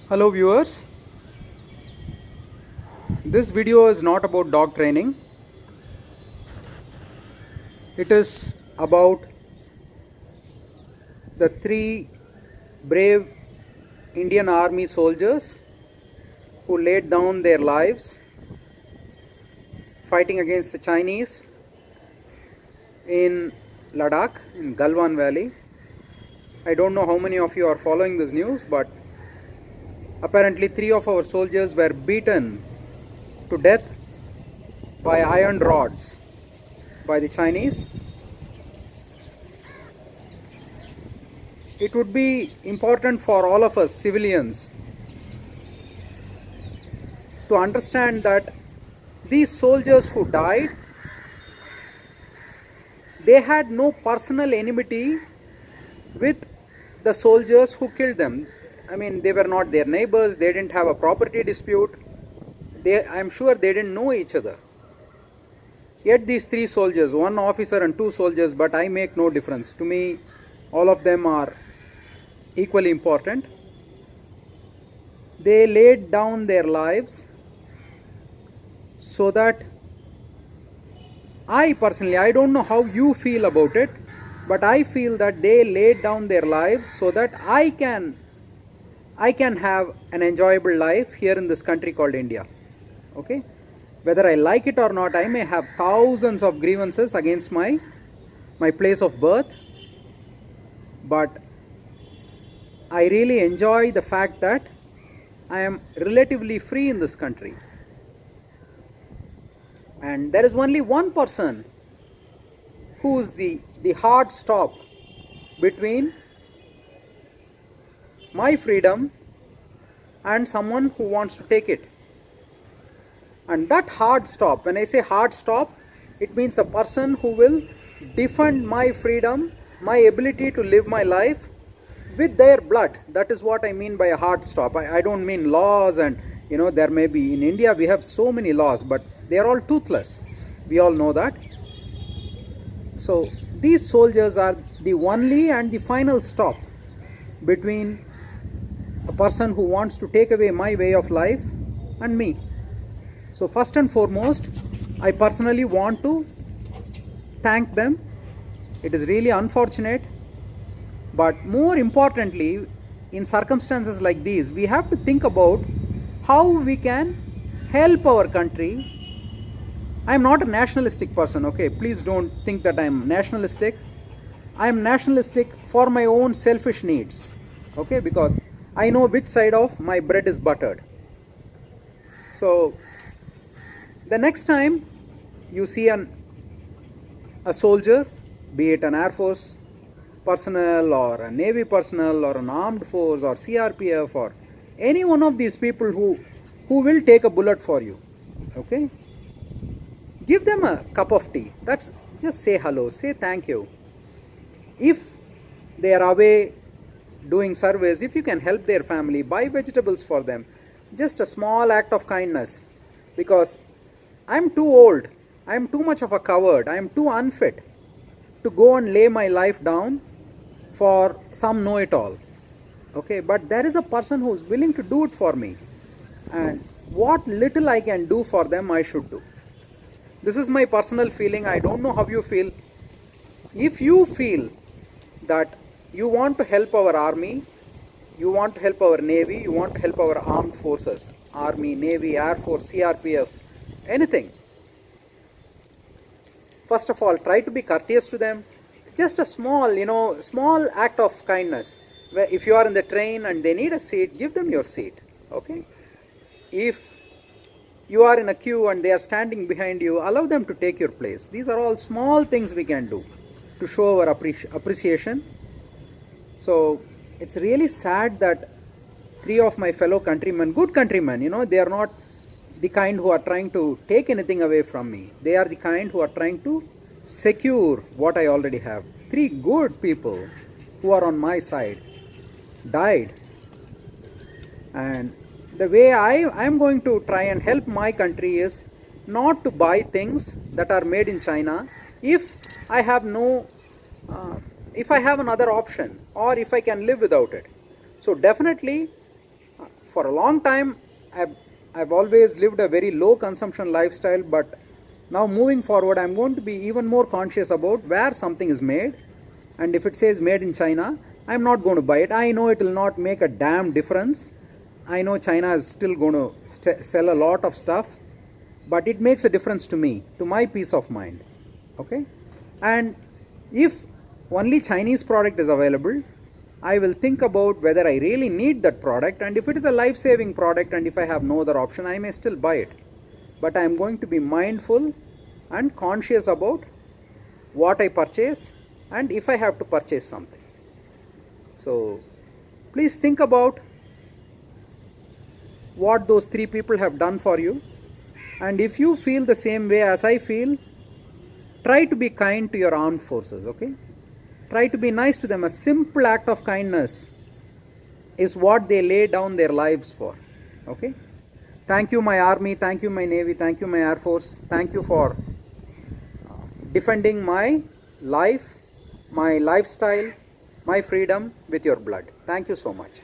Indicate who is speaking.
Speaker 1: Hello viewers, this video is not about dog training. It is about the three brave Indian Army soldiers who laid down their lives fighting against the Chinese in Ladakh, in Galwan Valley. I don't know how many of you are following this news, but apparently three of our soldiers were beaten to death by iron rods by the Chinese. It would be important for all of us civilians to understand that these soldiers who died, they had no personal enmity with the soldiers who killed them. I mean, they were not their neighbors, they didn't have a property dispute, I'm sure they didn't know each other. Yet these three soldiers, one officer and two soldiers, but I make no difference. To me, all of them are equally important. They laid down their lives so that I personally, I don't know how you feel about it, but I feel that they laid down their lives so that I can have an enjoyable life here in this country called India. Okay? Whether I like it or not, I may have thousands of grievances against my place of birth, but I really enjoy the fact that I am relatively free in this country. And there is only one person who is the hard stop between my freedom and someone who wants to take it. And that hard stop, when I say hard stop, it means a person who will defend my freedom, my ability to live my life with their blood. That is what I mean by a hard stop. I don't mean laws, and there may be, in India we have so many laws, but they are all toothless. We all know that. So these soldiers are the only and the final stop between a person who wants to take away my way of life and me. So first and foremost, I personally want to thank them. It is really unfortunate, but more importantly, in circumstances like these, we have to think about how we can help our country. I am not a nationalistic person, okay? Please don't think that I am nationalistic. I am nationalistic for my own selfish needs, okay? Because I know which side of my bread is buttered. So the next time you see a soldier, be it an Air Force personnel or a Navy personnel or an armed force or CRPF or any one of these people who will take a bullet for you, okay? Give them a cup of tea. That's just say hello, say thank you. If they are away doing service, if you can help their family, buy vegetables for them, just a small act of kindness. Because I'm too old, I'm too much of a coward, I'm too unfit to go and lay my life down for some know-it-all. Okay, but there is a person who is willing to do it for me, and what little I can do for them, I should do. This is my personal feeling. I don't know how you feel. If you feel that you want to help our army, you want to help our navy, you want to help our armed forces, army, navy, air force, CRPF, anything, first of all, try to be courteous to them. Just a small, small act of kindness. Where if you are in the train and they need a seat, give them your seat, okay? If you are in a queue and they are standing behind you, allow them to take your place. These are all small things we can do to show our appreciation. So it's really sad that three of my fellow countrymen, good countrymen, they are not the kind who are trying to take anything away from me. They are the kind who are trying to secure what I already have. Three good people who are on my side died. And the way I am going to try and help my country is not to buy things that are made in China if I have if I have another option, or if I can live without it. So definitely For a long time, I've always lived a very low consumption lifestyle, but now moving forward, I'm going to be even more conscious about where something is made. And if it says made in China, I'm not going to buy it. I know it will not make a damn difference. I know China is still going to sell a lot of stuff, but it makes a difference to me, to my peace of mind. Okay? And if only Chinese product is available, I will think about whether I really need that product, and if it is a life-saving product and if I have no other option, I may still buy it. But I am going to be mindful and conscious about what I purchase and if I have to purchase something. So please think about what those three people have done for you, and if you feel the same way as I feel, try to be kind to your armed forces, okay? Try to be nice to them. A simple act of kindness is what they lay down their lives for, okay? Thank you, my army. Thank you, my navy. Thank you, my air force. Thank you for defending my life, my lifestyle, my freedom with your blood. Thank you so much.